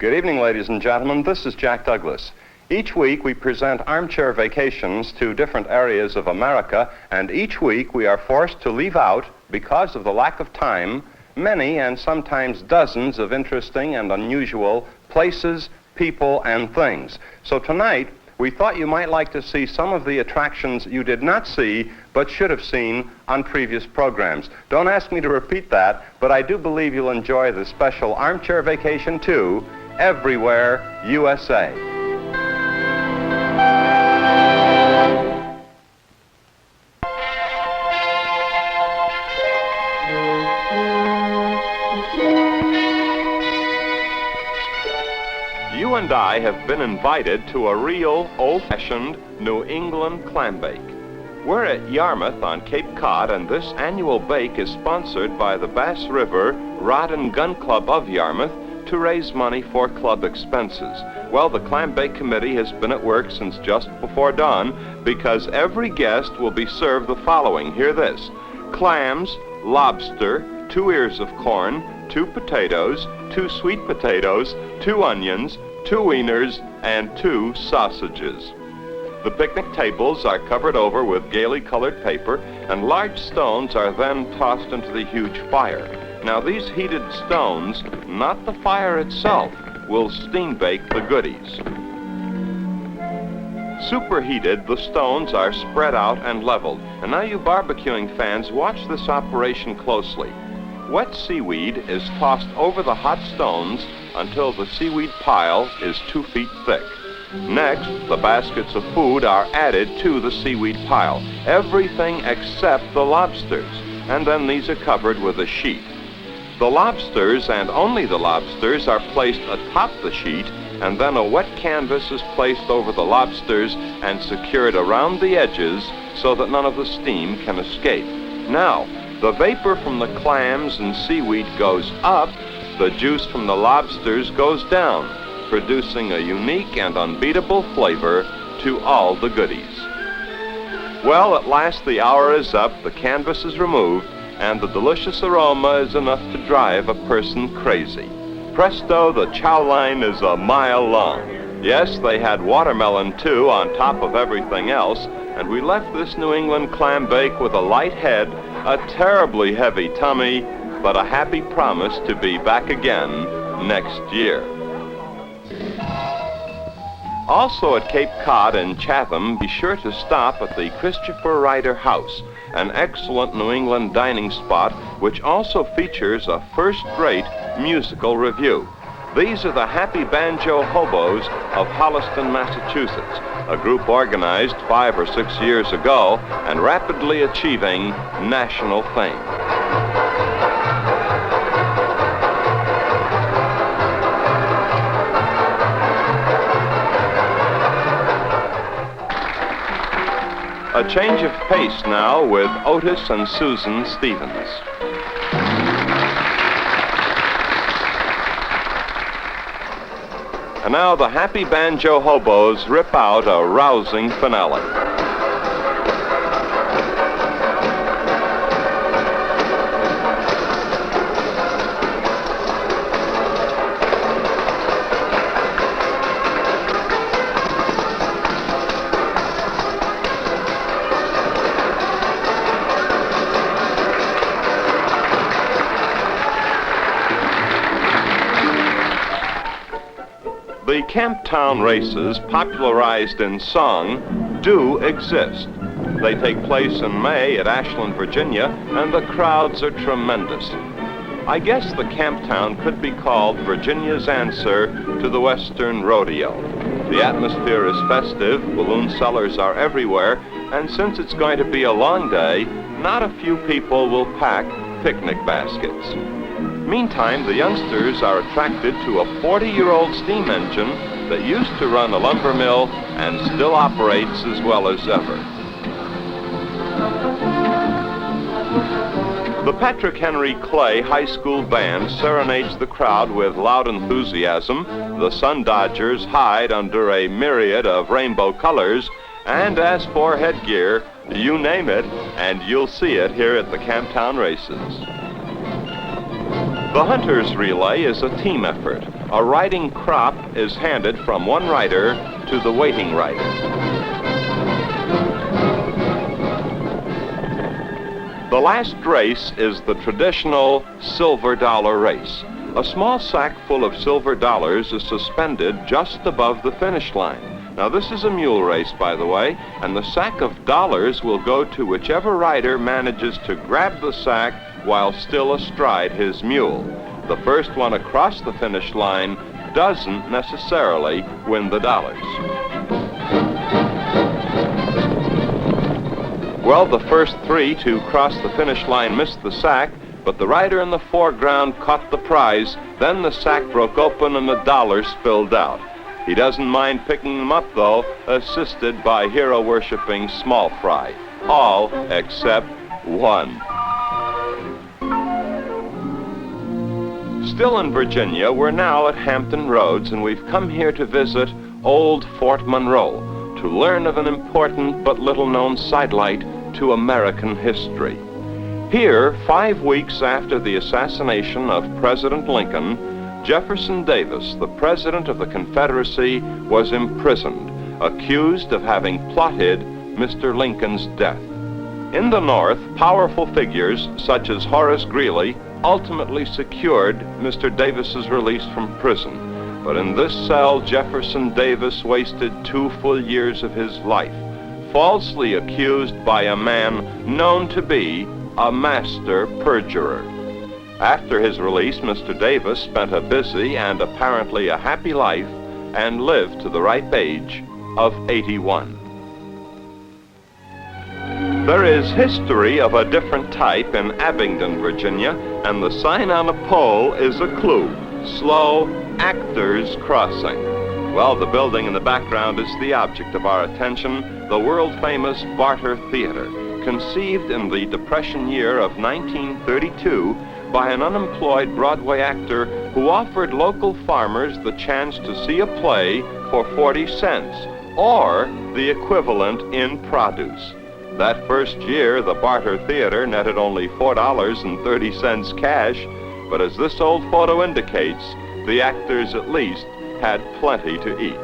Good evening, ladies and gentlemen. This is Jack Douglas. Each week we present armchair vacations to different areas of America, and each week we are forced to leave out, because of the lack of time, many and sometimes dozens of interesting and unusual places, people, and things. So tonight, we thought you might like to see some of the attractions you did not see but should have seen on previous programs. Don't ask me to repeat that, but I do believe you'll enjoy the special Armchair Vacation 2, Everywhere, USA. You and I have been invited to a real old-fashioned New England clambake. We're at Yarmouth on Cape Cod, and this annual bake is sponsored by the Bass River Rodin Gun Club of Yarmouth to raise money for club expenses. Well, the clambake committee has been at work since just before dawn, because every guest will be served the following. Hear this: clams, lobster, 2 ears of corn, 2 potatoes, 2 sweet potatoes, 2 onions, 2 wieners, and 2 sausages. The picnic tables are covered over with gaily colored paper, and large stones are then tossed into the huge fire. Now, these heated stones, not the fire itself, will steam bake the goodies. Superheated, the stones are spread out and leveled. And now, you barbecuing fans, watch this operation closely. Wet seaweed is tossed over the hot stones until the seaweed pile is 2 feet thick. Next, the baskets of food are added to the seaweed pile, everything except the lobsters, and then these are covered with a sheet. The lobsters, and only the lobsters, are placed atop the sheet, and then a wet canvas is placed over the lobsters and secured around the edges so that none of the steam can escape. Now, the vapor from the clams and seaweed goes up, the juice from the lobsters goes down, producing a unique and unbeatable flavor to all the goodies. Well, at last the hour is up, the canvas is removed, and the delicious aroma is enough to drive a person crazy. Presto, the chow line is a mile long. Yes, they had watermelon too on top of everything else, and we left this New England clambake with a light head, a terribly heavy tummy, but a happy promise to be back again next year. Also at Cape Cod and Chatham, be sure to stop at the Christopher Ryder House, an excellent New England dining spot which also features a first-rate musical revue. These are the Happy Banjo Hobos of Holliston, Massachusetts, a group organized 5 or 6 years ago and rapidly achieving national fame. A change of pace now with Otis and Susan Stevens. And now the Happy Banjo Hobos rip out a rousing finale. The Camptown races, popularized in song, do exist. They take place in May at Ashland, Virginia, and the crowds are tremendous. I guess the Camptown could be called Virginia's answer to the Western rodeo. The atmosphere is festive, balloon sellers are everywhere, and since it's going to be a long day, not a few people will pack picnic baskets. Meantime, the youngsters are attracted to a 40-year-old steam engine that used to run a lumber mill and still operates as well as ever. The Patrick Henry Clay High School Band serenades the crowd with loud enthusiasm. The Sun Dodgers hide under a myriad of rainbow colors. And as for headgear, you name it, and you'll see it here at the Camptown races. The Hunters Relay is a team effort. A riding crop is handed from one rider to the waiting rider. The last race is the traditional silver dollar race. A small sack full of silver dollars is suspended just above the finish line. Now, this is a mule race, by the way, and the sack of dollars will go to whichever rider manages to grab the sack while still astride his mule. The first one across the finish line doesn't necessarily win the dollars. Well, the first three to cross the finish line missed the sack, but the rider in the foreground caught the prize. Then the sack broke open and the dollars spilled out. He doesn't mind picking them up, though, assisted by hero-worshipping Small Fry. All except one. Still in Virginia, we're now at Hampton Roads, and we've come here to visit old Fort Monroe, to learn of an important but little-known sidelight to American history. Here, 5 weeks after the assassination of President Lincoln, Jefferson Davis, the President of the Confederacy, was imprisoned, accused of having plotted Mr. Lincoln's death. In the North, powerful figures such as Horace Greeley ultimately secured Mr. Davis's release from prison. But in this cell, Jefferson Davis wasted 2 full years of his life, falsely accused by a man known to be a master perjurer. After his release, Mr. Davis spent a busy and apparently a happy life and lived to the ripe age of 81. There is history of a different type in Abington, Virginia, and the sign on a pole is a clue: Slow Actors Crossing. Well, the building in the background is the object of our attention, the World Famous Barter Theater, conceived in the Depression year of 1932 by an unemployed Broadway actor who offered local farmers the chance to see a play for 40 cents, or the equivalent in produce. That first year, the Barter Theater netted only $4.30 cash, but as this old photo indicates, the actors at least had plenty to eat.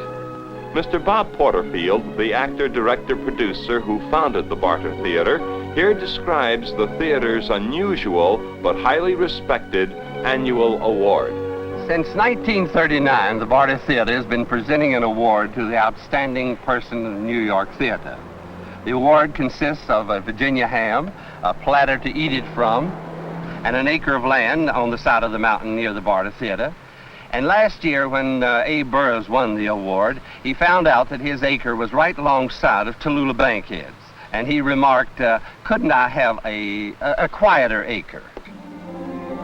Mr. Bob Porterfield, the actor, director, producer who founded the Barter Theater, here describes the theater's unusual but highly respected annual award. Since 1939, the Barter Theater has been presenting an award to the outstanding person in the New York theater. The award consists of a Virginia ham, a platter to eat it from, and an acre of land on the side of the mountain near the Barter Theater. And last year, when Abe Burroughs won the award, he found out that his acre was right alongside of Tallulah Bankhead's. And he remarked, couldn't I have a quieter acre?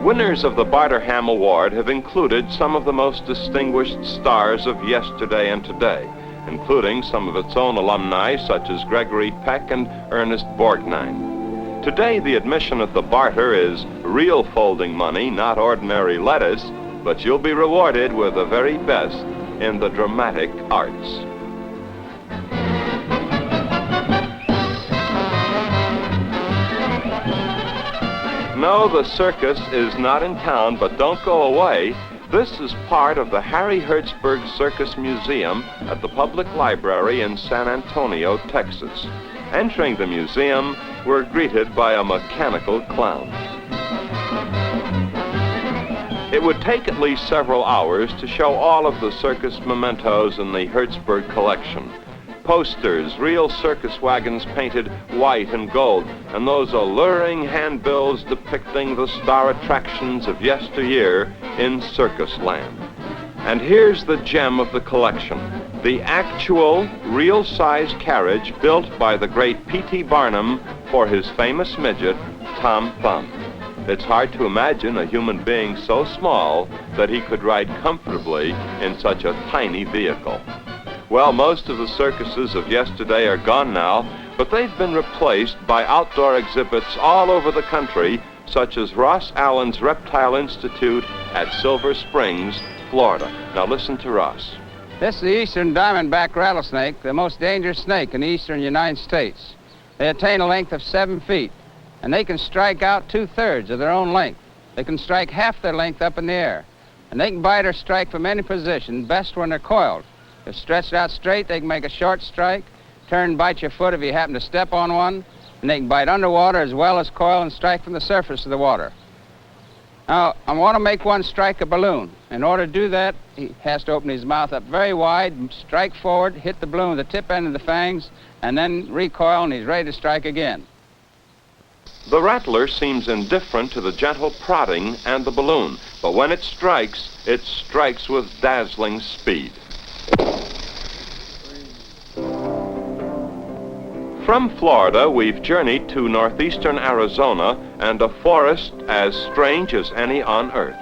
Winners of the Barter Ham Award have included some of the most distinguished stars of yesterday and today, including some of its own alumni such as Gregory Peck and Ernest Borgnine. Today, the admission at the Barter is real folding money, not ordinary lettuce, but you'll be rewarded with the very best in the dramatic arts. No, the circus is not in town, but don't go away. This is part of the Harry Hertzberg Circus Museum at the Public Library in San Antonio, Texas. Entering the museum, we're greeted by a mechanical clown. It would take at least several hours to show all of the circus mementos in the Hertzberg collection. posters, real circus wagons painted white and gold, and those alluring handbills depicting the star attractions of yesteryear in circus land. And here's the gem of the collection, the actual, real-size carriage built by the great P.T. Barnum for his famous midget, Tom Thumb. It's hard to imagine a human being so small that he could ride comfortably in such a tiny vehicle. Well, most of the circuses of yesterday are gone now, but they've been replaced by outdoor exhibits all over the country, such as Ross Allen's Reptile Institute at Silver Springs, Florida. Now listen to Ross. This is the eastern diamondback rattlesnake, the most dangerous snake in the eastern United States. They attain a length of 7 feet, and they can strike out 2/3 of their own length. They can strike half their length up in the air, and they can bite or strike from any position, best when they're coiled. If stretched out straight, they can make a short strike, turn and bite your foot if you happen to step on one, and they can bite underwater as well as coil and strike from the surface of the water. Now, I want to make one strike a balloon. In order to do that, he has to open his mouth up very wide, strike forward, hit the balloon with the tip end of the fangs, and then recoil, and he's ready to strike again. The rattler seems indifferent to the gentle prodding and the balloon, but when it strikes with dazzling speed. From Florida, we've journeyed to northeastern Arizona and a forest as strange as any on Earth.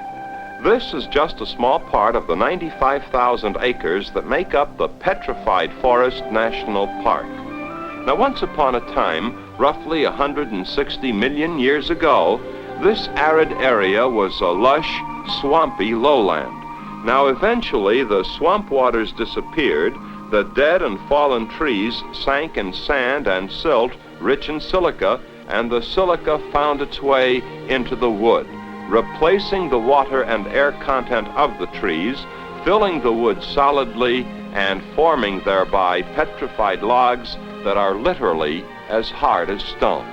This is just a small part of the 95,000 acres that make up the Petrified Forest National Park. Now, once upon a time, roughly 160 million years ago, this arid area was a lush, swampy lowland. Now, eventually, the swamp waters disappeared, the dead and fallen trees sank in sand and silt rich in silica, and the silica found its way into the wood, replacing the water and air content of the trees, filling the wood solidly, and forming thereby petrified logs that are literally as hard as stone.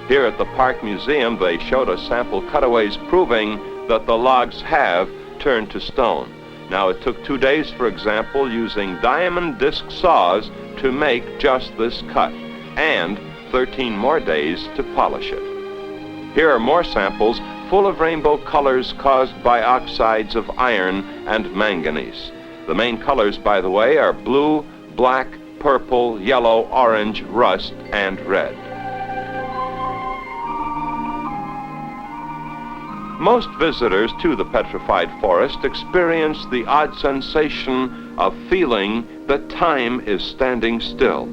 Here at the Park Museum, they showed us sample cutaways proving that the logs have turned to stone. Now, it took 2 days, for example, using diamond disc saws to make just this cut, and 13 more days to polish it. Here are more samples full of rainbow colors caused by oxides of iron and manganese. The main colors, by the way, are blue, black, purple, yellow, orange, rust, and red. Most visitors to the Petrified Forest experience the odd sensation of feeling that time is standing still.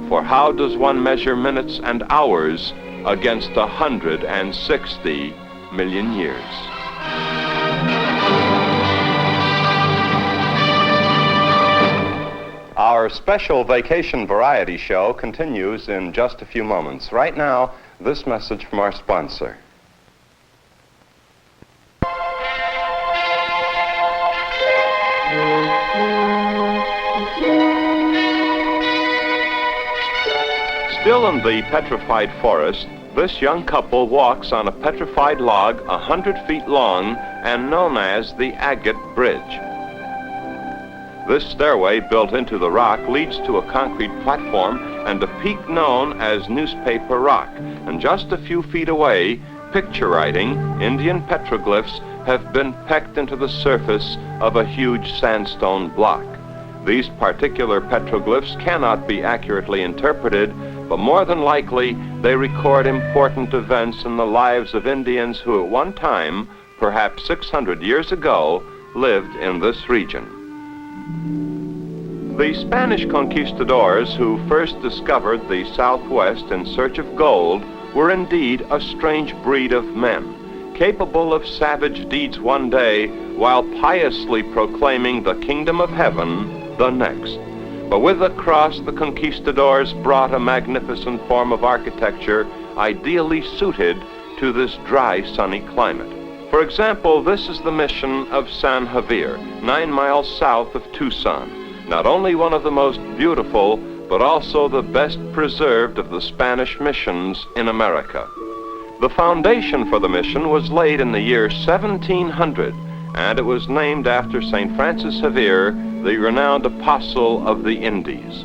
For how does one measure minutes and hours against 160 million years? Our special vacation variety show continues in just a few moments. Right now, this message from our sponsor. Still in the Petrified Forest, this young couple walks on a petrified log 100 feet long and known as the Agate Bridge. This stairway built into the rock leads to a concrete platform and a peak known as Newspaper Rock. And just a few feet away, picture writing, Indian petroglyphs, have been pecked into the surface of a huge sandstone block. These particular petroglyphs cannot be accurately interpreted, but more than likely they record important events in the lives of Indians who at one time, perhaps 600 years ago, lived in this region. The Spanish conquistadors who first discovered the Southwest in search of gold were indeed a strange breed of men, capable of savage deeds one day while piously proclaiming the kingdom of heaven the next. But with the cross, the conquistadors brought a magnificent form of architecture ideally suited to this dry, sunny climate. For example, this is the mission of San Xavier, 9 miles south of Tucson. Not only one of the most beautiful, but also the best preserved of the Spanish missions in America. The foundation for the mission was laid in the year 1700, and it was named after St. Francis Xavier, the renowned apostle of the Indies.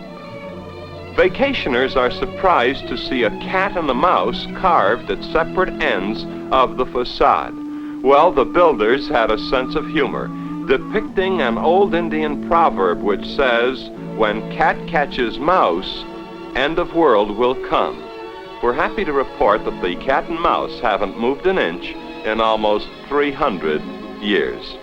Vacationers are surprised to see a cat and a mouse carved at separate ends of the facade. Well, the builders had a sense of humor, depicting an old Indian proverb which says, "When cat catches mouse, end of world will come." We're happy to report that the cat and mouse haven't moved an inch in almost 300 years.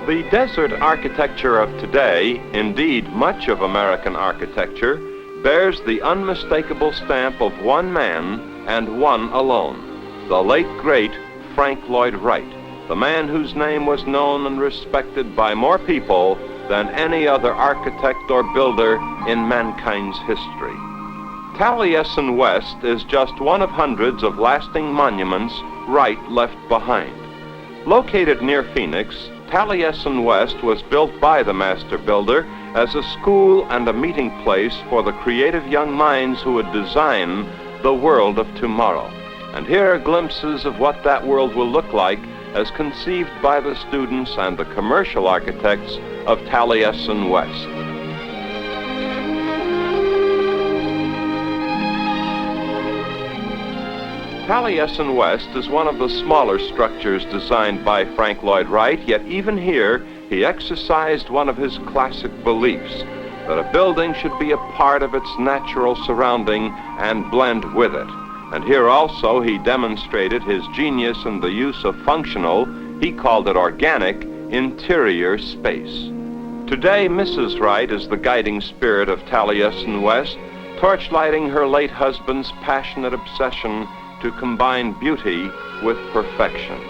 The desert architecture of today, indeed much of American architecture, bears the unmistakable stamp of one man and one alone, the late great Frank Lloyd Wright, the man whose name was known and respected by more people than any other architect or builder in mankind's history. Taliesin West is just one of hundreds of lasting monuments Wright left behind. Located near Phoenix, Taliesin West was built by the master builder as a school and a meeting place for the creative young minds who would design the world of tomorrow. And here are glimpses of what that world will look like as conceived by the students and the commercial architects of Taliesin West. Taliesin West is one of the smaller structures designed by Frank Lloyd Wright, yet even here he exercised one of his classic beliefs, that a building should be a part of its natural surrounding and blend with it. And here also he demonstrated his genius in the use of functional, he called it organic, interior space. Today, Mrs. Wright is the guiding spirit of Taliesin West, torchlighting her late husband's passionate obsession to combine beauty with perfection.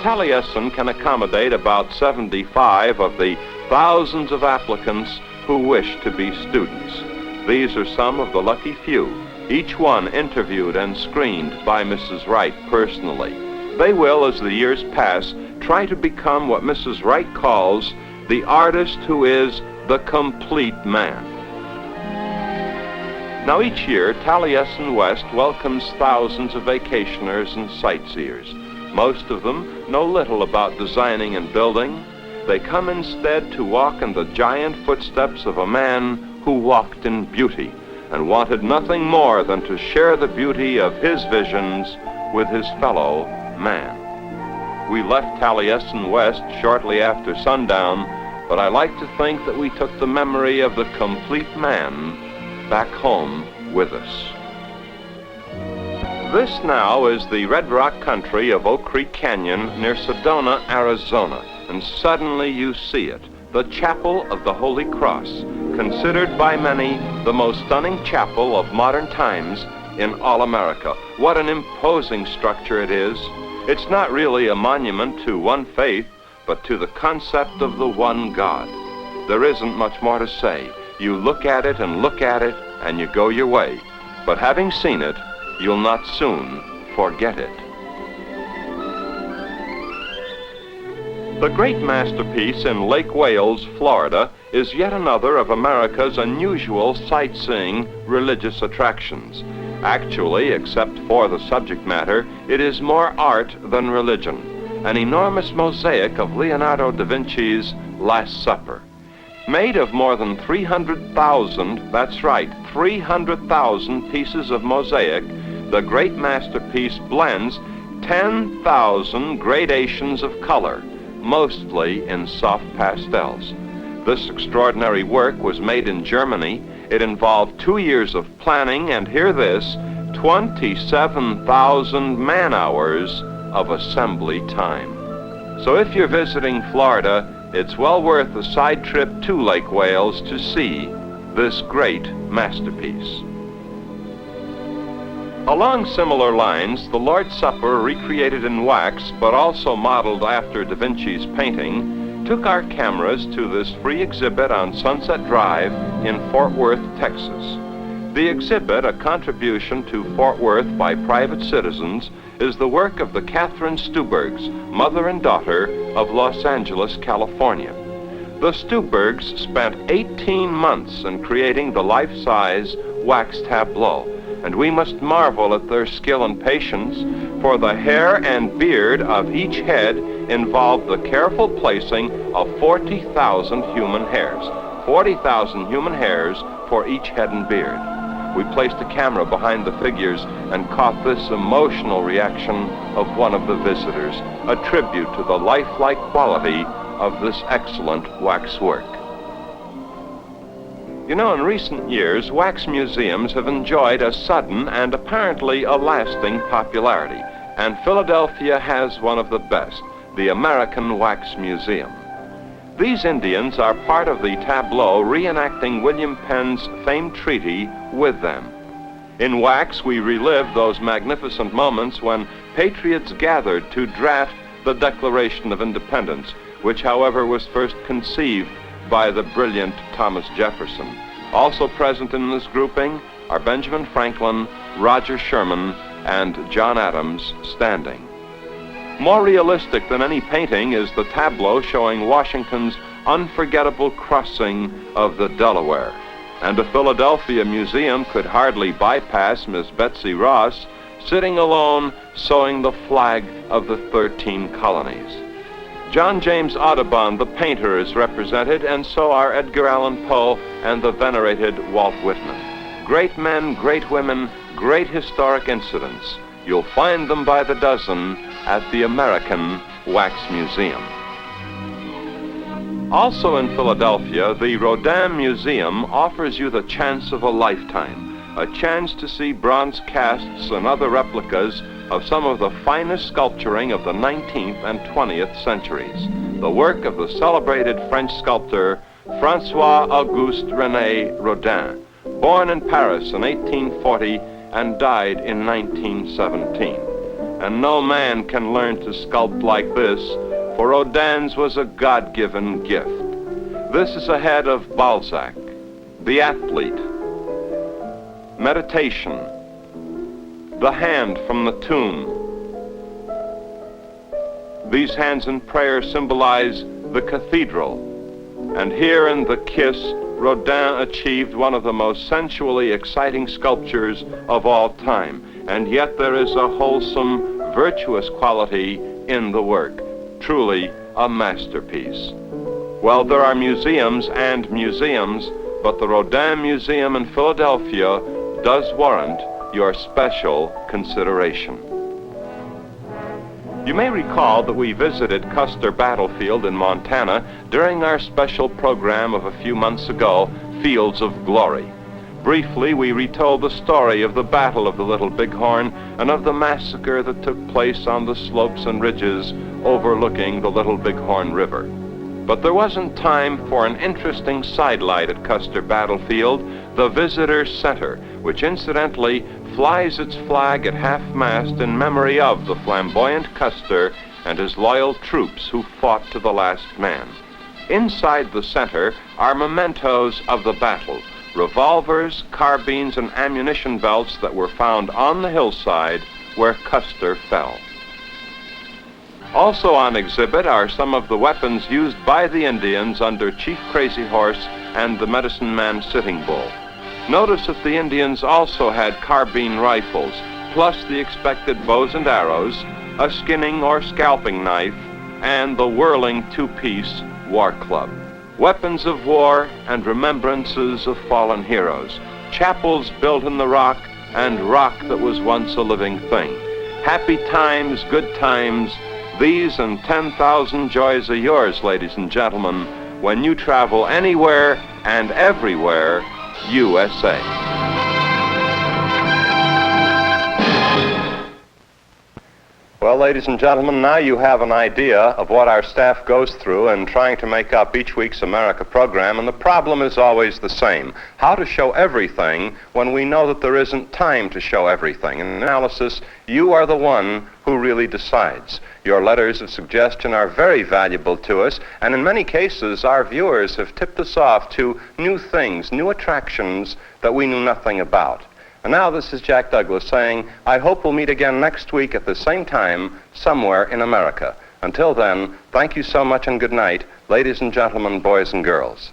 Taliesin can accommodate about 75 of the thousands of applicants who wish to be students. These are some of the lucky few, each one interviewed and screened by Mrs. Wright personally. They will, as the years pass, try to become what Mrs. Wright calls the artist who is the complete man. Now each year, Taliesin West welcomes thousands of vacationers and sightseers. Most of them know little about designing and building. They come instead to walk in the giant footsteps of a man who walked in beauty and wanted nothing more than to share the beauty of his visions with his fellow man. We left Taliesin West shortly after sundown, but I like to think that we took the memory of the complete man back home with us. This now is the red rock country of Oak Creek Canyon near Sedona, Arizona, and suddenly you see it, the Chapel of the Holy Cross, considered by many the most stunning chapel of modern times in all America. What an imposing structure it is. It's not really a monument to one faith, but to the concept of the one God. There isn't much more to say. You look at it, and you go your way. But having seen it, you'll not soon forget it. The great masterpiece in Lake Wales, Florida, is yet another of America's unusual sightseeing religious attractions. Actually, except for the subject matter, it is more art than religion. An enormous mosaic of Leonardo da Vinci's Last Supper. Made of more than 300,000, that's right, 300,000 pieces of mosaic, the great masterpiece blends 10,000 gradations of color, mostly in soft pastels. This extraordinary work was made in Germany. It involved 2 years of planning, and hear this, 27,000 man-hours of assembly time. So if you're visiting Florida, it's well worth a side trip to Lake Wales to see this great masterpiece. Along similar lines, the Lord's Supper, recreated in wax but also modeled after Da Vinci's painting, took our cameras to this free exhibit on Sunset Drive in Fort Worth, Texas. The exhibit, a contribution to Fort Worth by private citizens, is the work of the Catherine Stubergs, mother and daughter of Los Angeles, California. The Stubergs spent 18 months in creating the life-size wax tableau, and we must marvel at their skill and patience, for the hair and beard of each head involved the careful placing of 40,000 human hairs. 40,000 human hairs for each head and beard. We placed a camera behind the figures and caught this emotional reaction of one of the visitors, a tribute to the lifelike quality of this excellent wax work. You know, in recent years, wax museums have enjoyed a sudden and apparently a lasting popularity, and Philadelphia has one of the best, the American Wax Museum. These Indians are part of the tableau reenacting William Penn's famed treaty with them. In wax, we relive those magnificent moments when patriots gathered to draft the Declaration of Independence, which, however, was first conceived by the brilliant Thomas Jefferson. Also present in this grouping are Benjamin Franklin, Roger Sherman, and John Adams standing. More realistic than any painting is the tableau showing Washington's unforgettable crossing of the Delaware. And a Philadelphia museum could hardly bypass Miss Betsy Ross sitting alone sewing the flag of the 13 colonies. John James Audubon, the painter, is represented, and so are Edgar Allan Poe and the venerated Walt Whitman. Great men, great women, great historic incidents. You'll find them by the dozen at the American Wax Museum. Also in Philadelphia, the Rodin Museum offers you the chance of a lifetime, a chance to see bronze casts and other replicas of some of the finest sculpturing of the 19th and 20th centuries, the work of the celebrated French sculptor François-Auguste René Rodin, born in Paris in 1840 and died in 1917. And no man can learn to sculpt like this, for Rodin's was a God-given gift. This is a head of Balzac, the athlete, meditation, the hand from the tomb. These hands in prayer symbolize the cathedral. And here in The Kiss, Rodin achieved one of the most sensually exciting sculptures of all time. And yet there is a wholesome, virtuous quality in the work. Truly a masterpiece. Well, there are museums and museums, but the Rodin Museum in Philadelphia does warrant your special consideration. You may recall that we visited Custer Battlefield in Montana during our special program of a few months ago, Fields of Glory. Briefly, we retold the story of the Battle of the Little Bighorn and of the massacre that took place on the slopes and ridges overlooking the Little Bighorn River. But there wasn't time for an interesting sidelight at Custer Battlefield, the Visitor Center, which incidentally flies its flag at half-mast in memory of the flamboyant Custer and his loyal troops who fought to the last man. Inside the center are mementos of the battle, revolvers, carbines, and ammunition belts that were found on the hillside where Custer fell. Also on exhibit are some of the weapons used by the Indians under Chief Crazy Horse and the Medicine Man Sitting Bull. Notice that the Indians also had carbine rifles, plus the expected bows and arrows, a skinning or scalping knife, and the whirling two-piece war club. Weapons of war and remembrances of fallen heroes. Chapels built in the rock and rock that was once a living thing. Happy times, good times. These and 10,000 joys are yours, ladies and gentlemen, when you travel anywhere and everywhere, USA. Well, ladies and gentlemen, now you have an idea of what our staff goes through in trying to make up each week's America program, and the problem is always the same: how to show everything when we know that there isn't time to show everything. In analysis, you are the one who really decides. Your letters of suggestion are very valuable to us, and in many cases, our viewers have tipped us off to new things, new attractions that we knew nothing about. And now this is Jack Douglas saying, I hope we'll meet again next week at the same time, somewhere in America. Until then, thank you so much and good night, ladies and gentlemen, boys and girls.